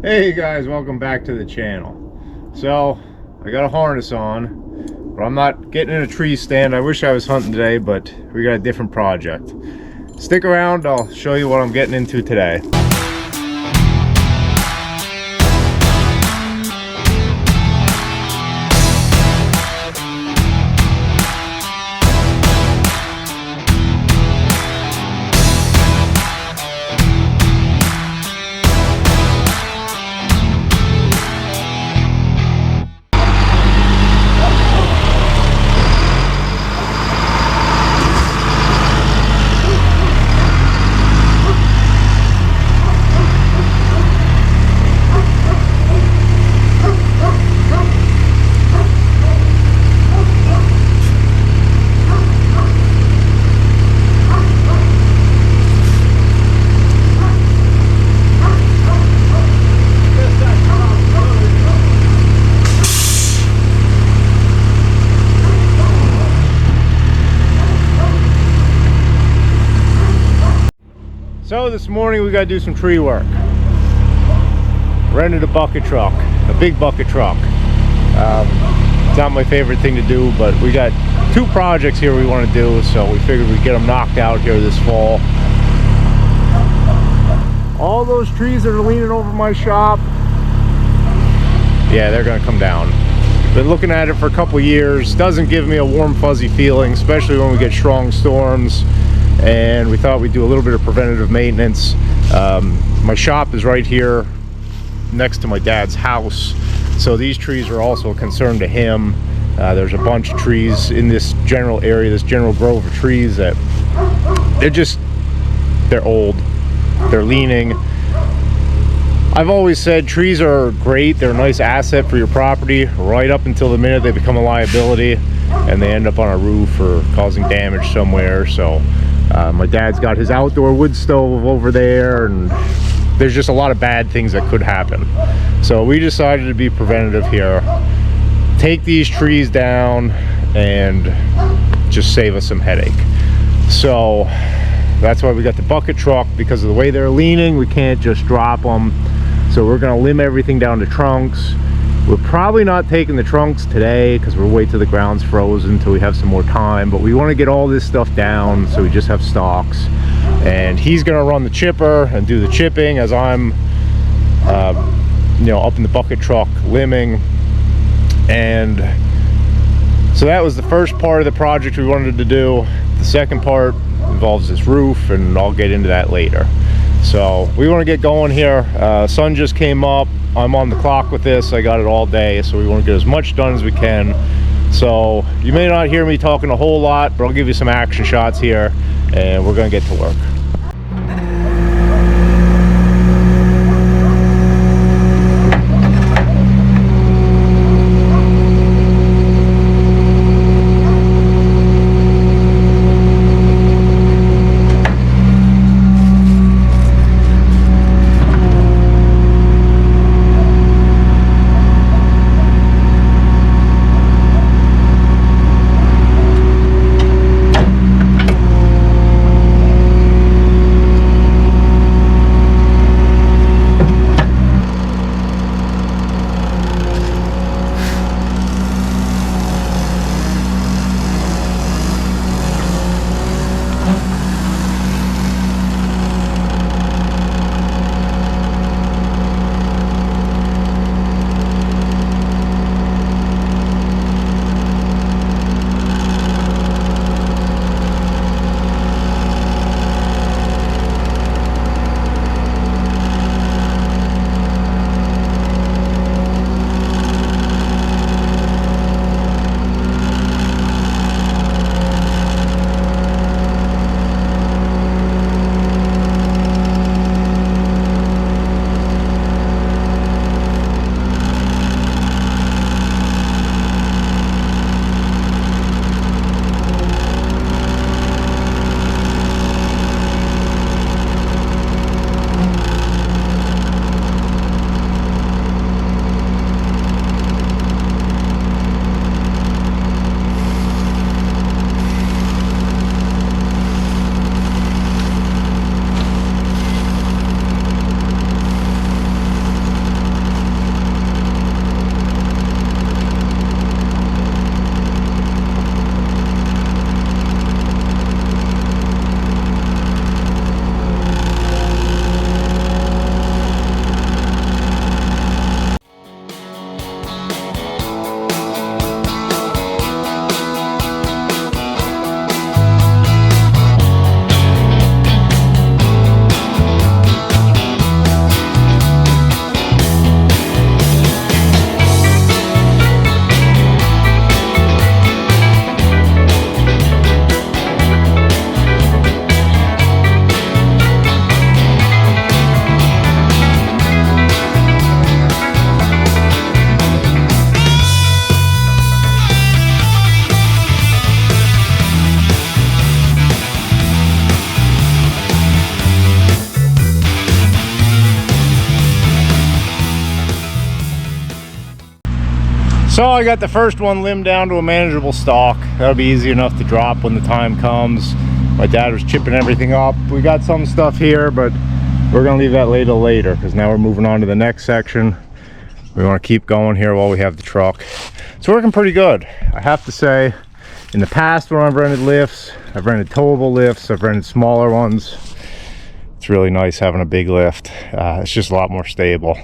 Hey guys, welcome back to the channel. So I got a harness on, but I'm not getting in a tree stand. I wish I was hunting today, but we got a different project. Stick around, I'll show you what I'm getting into today. So this morning we got to do some tree work. Rented a bucket truck, a big bucket truck. It's not my favorite thing to do, but we got two projects here we want to do, so we figured we'd get them knocked out here this fall. All those trees that are leaning over my shop, yeah, they're gonna come down. Been looking at it for a couple years. Doesn't give me a warm fuzzy feeling, especially when we get strong storms. And we thought we'd do a little bit of preventative maintenance. My shop is right here next to my dad's house, so these trees are also a concern to him. There's a bunch of trees in this general area, this general grove of trees that they're old, they're leaning. I've always said trees are great, they're a nice asset for your property right up until the minute they become a liability and they end up on a roof or causing damage somewhere. So my dad's got his outdoor wood stove over there, and there's just a lot of bad things that could happen. So we decided to be preventative here, take these trees down and just save us some headache. So that's why we got the bucket truck, because of the way they're leaning, we can't just drop them. So we're gonna limb everything down to trunks. We're probably not taking the trunks today because we'll wait till the ground's frozen until we have some more time, but we want to get all this stuff down so we just have stalks. And he's going to run the chipper and do the chipping as I'm up in the bucket truck limbing. And so that was the first part of the project we wanted to do. The second part involves this roof, and I'll get into that later. So we want to get going here. Sun just came up. I'm on the clock with this. I got it all day, so we want to get as much done as we can. So you may not hear me talking a whole lot, but I'll give you some action shots here, and we're going to get to work. So I got the first one limbed down to a manageable stalk. That'll be easy enough to drop when the time comes. My dad was chipping everything up. We got some stuff here, but we're gonna leave that later because now we're moving on to the next section. We want to keep going here while we have the truck. It's working pretty good. I have to say, in the past when I've rented lifts, I've rented towable lifts, I've rented smaller ones. It's really nice having a big lift. It's just a lot more stable.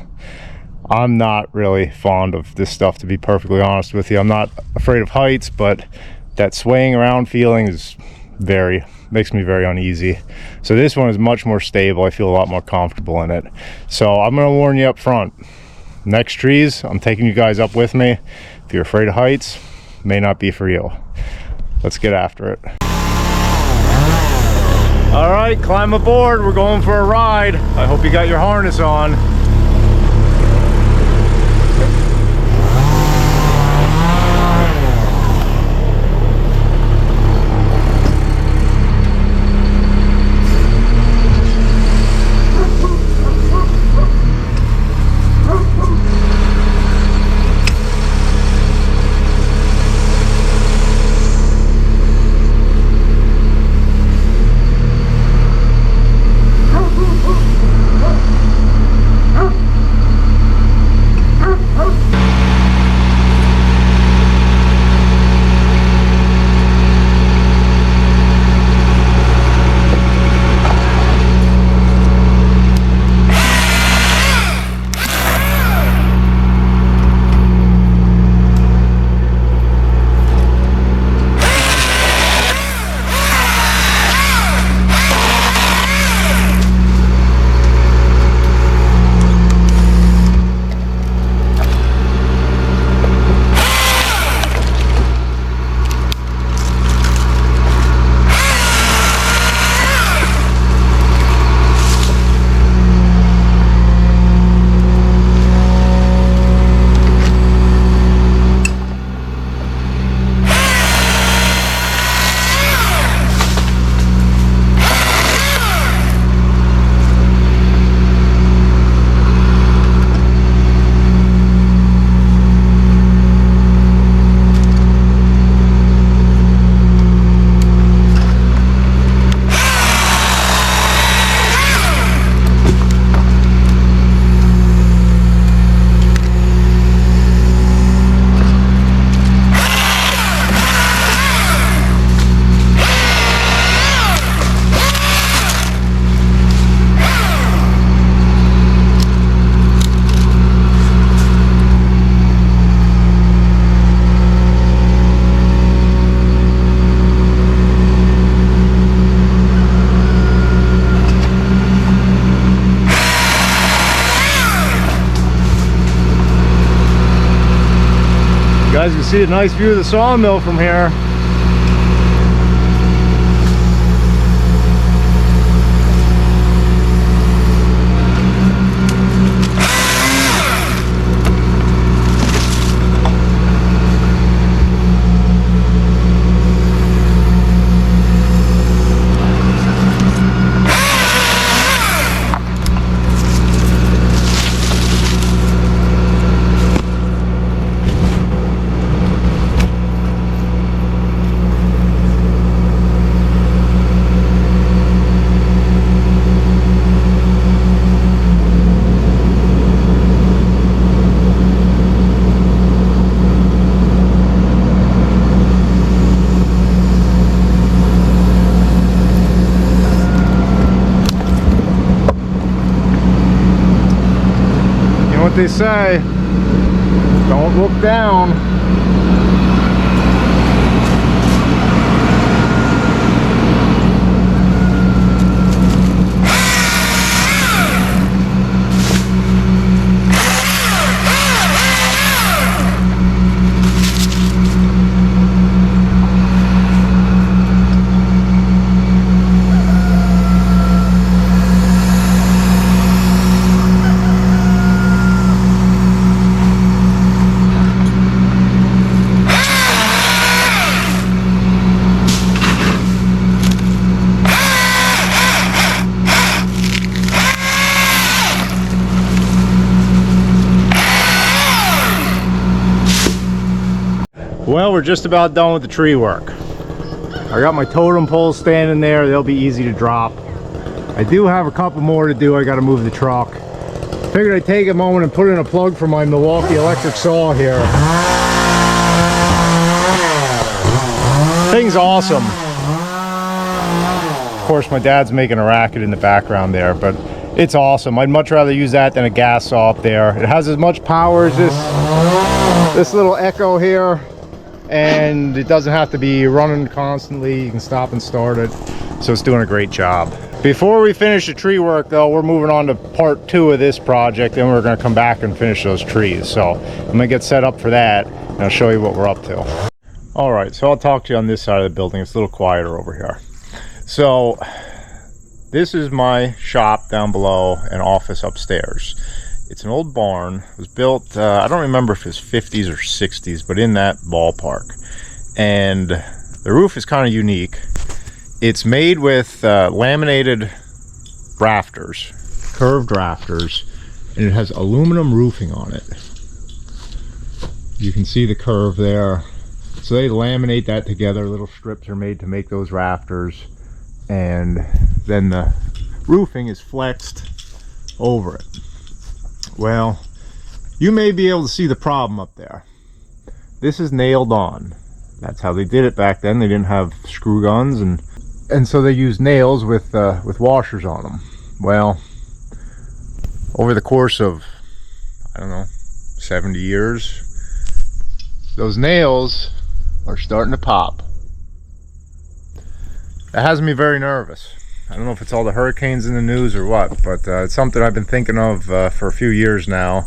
I'm not really fond of this stuff, to be perfectly honest with you. I'm not afraid of heights, but that swaying around feeling is makes me very uneasy. So this one is much more stable. I feel a lot more comfortable in it. So I'm gonna warn you up front. Next trees, I'm taking you guys up with me. If you're afraid of heights, may not be for you. Let's get after it. All right, climb aboard. We're going for a ride. I hope you got your harness on. Guys, you can see a nice view of the sawmill from here. They say, don't look down. Well, we're just about done with the tree work. I got my totem poles standing there. They'll be easy to drop. I do have a couple more to do. I got to move the truck. Figured I'd take a moment and put in a plug for my Milwaukee electric saw here. Thing's awesome. Of course, my dad's making a racket in the background there, but it's awesome. I'd much rather use that than a gas saw up there. It has as much power as this little Echo here, and it doesn't have to be running constantly. You can stop and start it, so it's doing a great job. Before we finish the tree work though, we're moving on to part 2 of this project, and we're going to come back and finish those trees. So I'm going to get set up for that, and I'll show you what we're up to. All right, so I'll talk to you on this side of the building. It's a little quieter over here. So this is my shop down below and office upstairs. It's an old barn. It was built, I don't remember if it's 50s or 60s, but in that ballpark. And the roof is kind of unique. It's made with laminated rafters, curved rafters, and it has aluminum roofing on it. You can see the curve there. So they laminate that together. Little strips are made to make those rafters, and then the roofing is flexed over it. Well, you may be able to see the problem up there. This is nailed on. That's how they did it back then. They didn't have screw guns, and so they used nails with washers on them. Well, over the course of, I don't know, 70 years, those nails are starting to pop. That has me very nervous. I don't know if it's all the hurricanes in the news or what, but it's something I've been thinking of for a few years now.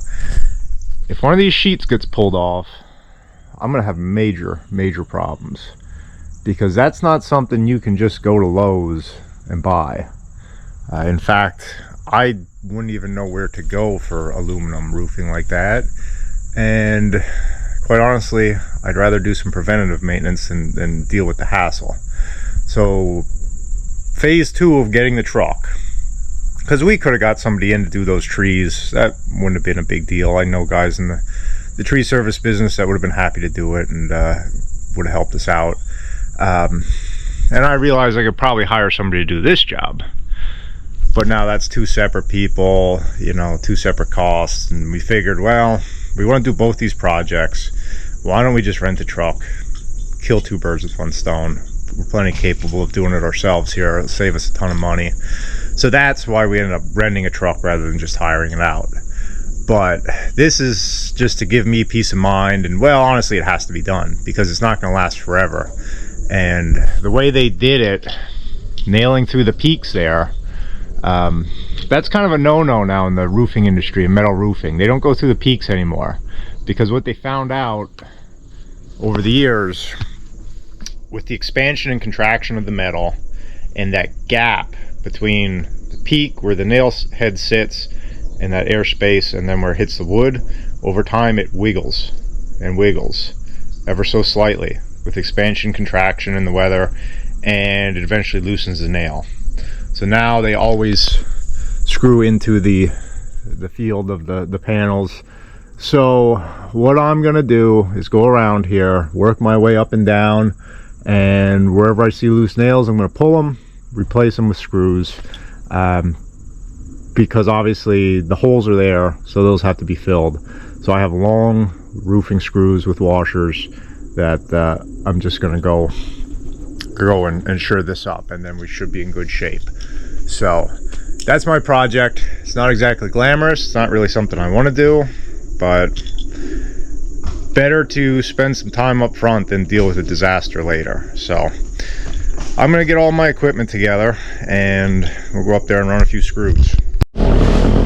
If one of these sheets gets pulled off, I'm gonna have major problems, because that's not something you can just go to Lowe's and buy. In fact, I wouldn't even know where to go for aluminum roofing like that, and quite honestly, I'd rather do some preventative maintenance than deal with the hassle. So phase 2 of getting the truck, because we could have got somebody in to do those trees. That wouldn't have been a big deal. I know guys in the tree service business that would have been happy to do it and would have helped us out. And I realized I could probably hire somebody to do this job, but now that's 2 separate people, you know, 2 separate costs. And we figured, well, we want to do both these projects. Why don't we just rent a truck, kill 2 birds with 1 stone? We're plenty capable of doing it ourselves here. It'll save us a ton of money. So that's why we ended up renting a truck rather than just hiring it out. But this is just to give me peace of mind, and well, honestly, it has to be done because it's not going to last forever. And the way they did it, nailing through the peaks there, that's kind of a no-no now in the roofing industry, in metal roofing. They don't go through the peaks anymore, because what they found out over the years, with the expansion and contraction of the metal and that gap between the peak where the nail head sits and that air space and then where it hits the wood, over time it wiggles and wiggles ever so slightly with expansion, contraction, and the weather, and it eventually loosens the nail. So now they always screw into the field of the panels. So what I'm gonna do is go around here, work my way up and down, and wherever I see loose nails, I'm going to pull them, replace them with screws, because obviously the holes are there, so those have to be filled. So I have long roofing screws with washers that I'm just going to go and shore this up, and then we should be in good shape. So that's my project. It's not exactly glamorous. It's not really something I want to do, but better to spend some time up front than deal with a disaster later. So I'm gonna get all my equipment together and we'll go up there and run a few screws.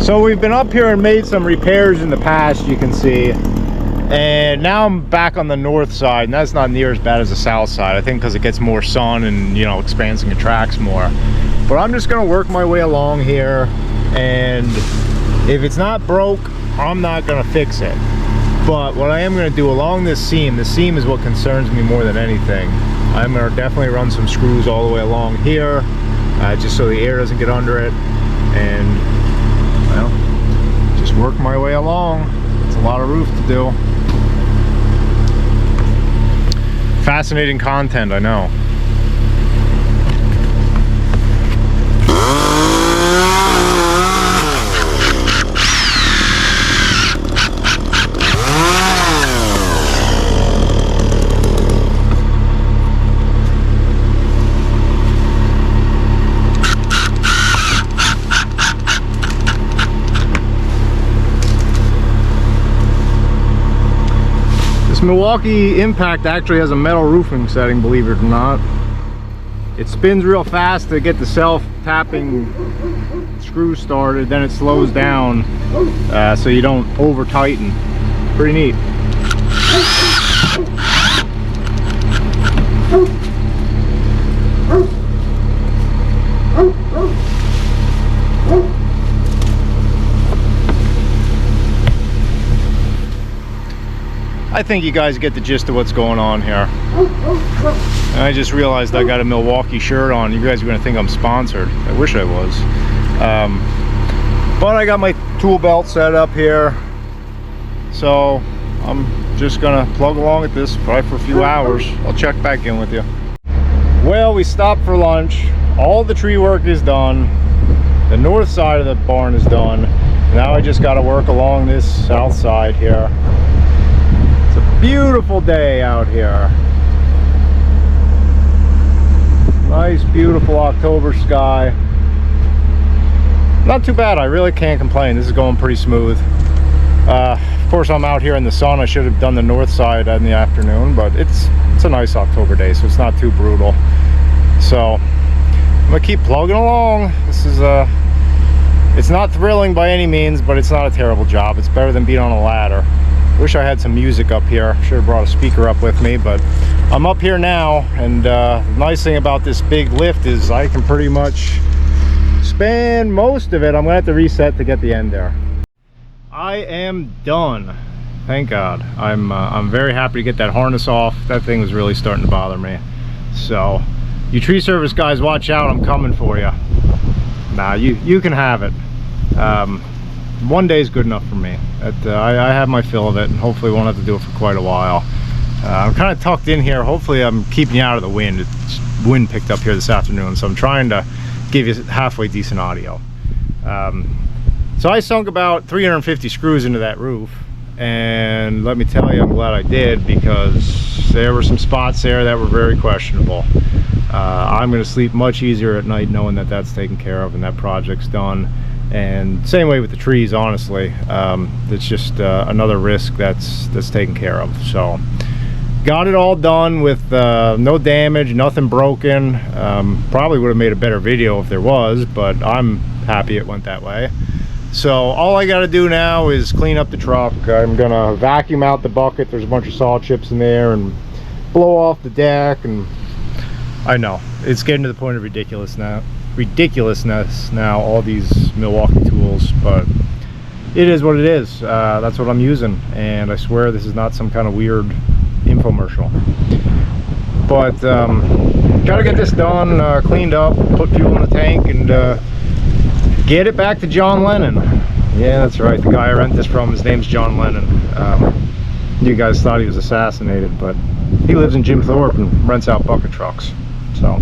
So we've been up here and made some repairs in the past, you can see, and now I'm back on the north side, and that's not near as bad as the south side, I think, because it gets more sun and, you know, expands and contracts more. But I'm just gonna work my way along here, and if it's not broke, I'm not gonna fix it. But what I am going to do along this seam, the seam is what concerns me more than anything. I'm going to definitely run some screws all the way along here, just so the air doesn't get under it, and, well, just work my way along. It's a lot of roof to do. Fascinating content, I know. Milwaukee Impact actually has a metal roofing setting, believe it or not. It spins real fast to get the self-tapping screw started, then it slows down so you don't over tighten. Pretty neat. I think you guys get the gist of what's going on here. And I just realized I got a Milwaukee shirt on. You guys are gonna think I'm sponsored. I wish I was. But I got my tool belt set up here. So I'm just gonna plug along at this probably for a few hours. I'll check back in with you. Well, we stopped for lunch. All the tree work is done. The north side of the barn is done. Now I just gotta work along this south side here. Beautiful day out here. Nice, beautiful October sky. Not too bad. I really can't complain. This is going pretty smooth. Of course, I'm out here in the sun. I should have done the north side in the afternoon, but it's a nice October day, so it's not too brutal. So I'm gonna keep plugging along. This is it's not thrilling by any means, but it's not a terrible job. It's better than being on a ladder. Wish I had some music up here. Should have brought a speaker up with me, but I'm up here now, and the nice thing about this big lift is I can pretty much span most of it. I'm gonna have to reset to get the end there. I am done. Thank God. I'm very happy to get that harness off. That thing was really starting to bother me. So you tree service guys, watch out. I'm coming for you. Nah, you can have it. One day is good enough for me. I have my fill of it, and hopefully won't have to do it for quite a while. I'm kind of tucked in here. Hopefully I'm keeping you out of the wind. It's wind picked up here this afternoon, so I'm trying to give you halfway decent audio. So I sunk about 350 screws into that roof, and let me tell you, I'm glad I did, because there were some spots there that were very questionable. I'm going to sleep much easier at night knowing that that's taken care of and that project's done. And same way with the trees, honestly. It's just another risk that's taken care of. So got it all done with no damage, nothing broken. Probably would have made a better video if there was, but I'm happy it went that way. So all I got to do now is clean up the truck. I'm gonna vacuum out the bucket. There's a bunch of saw chips in there, and blow off the deck. And I know it's getting to the point of ridiculousness now, all these Milwaukee tools, but it is what it is. That's what I'm using, and I swear this is not some kind of weird infomercial. But gotta get this done, cleaned up, put fuel in the tank, and get it back to John Lennon. Yeah, that's right, the guy I rent this from, his name's John Lennon. You guys thought he was assassinated, but he lives in Jim Thorpe and rents out bucket trucks. So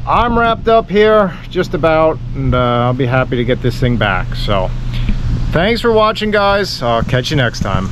I'm wrapped up here just about, and I'll be happy to get this thing back. So thanks for watching, guys. I'll catch you next time.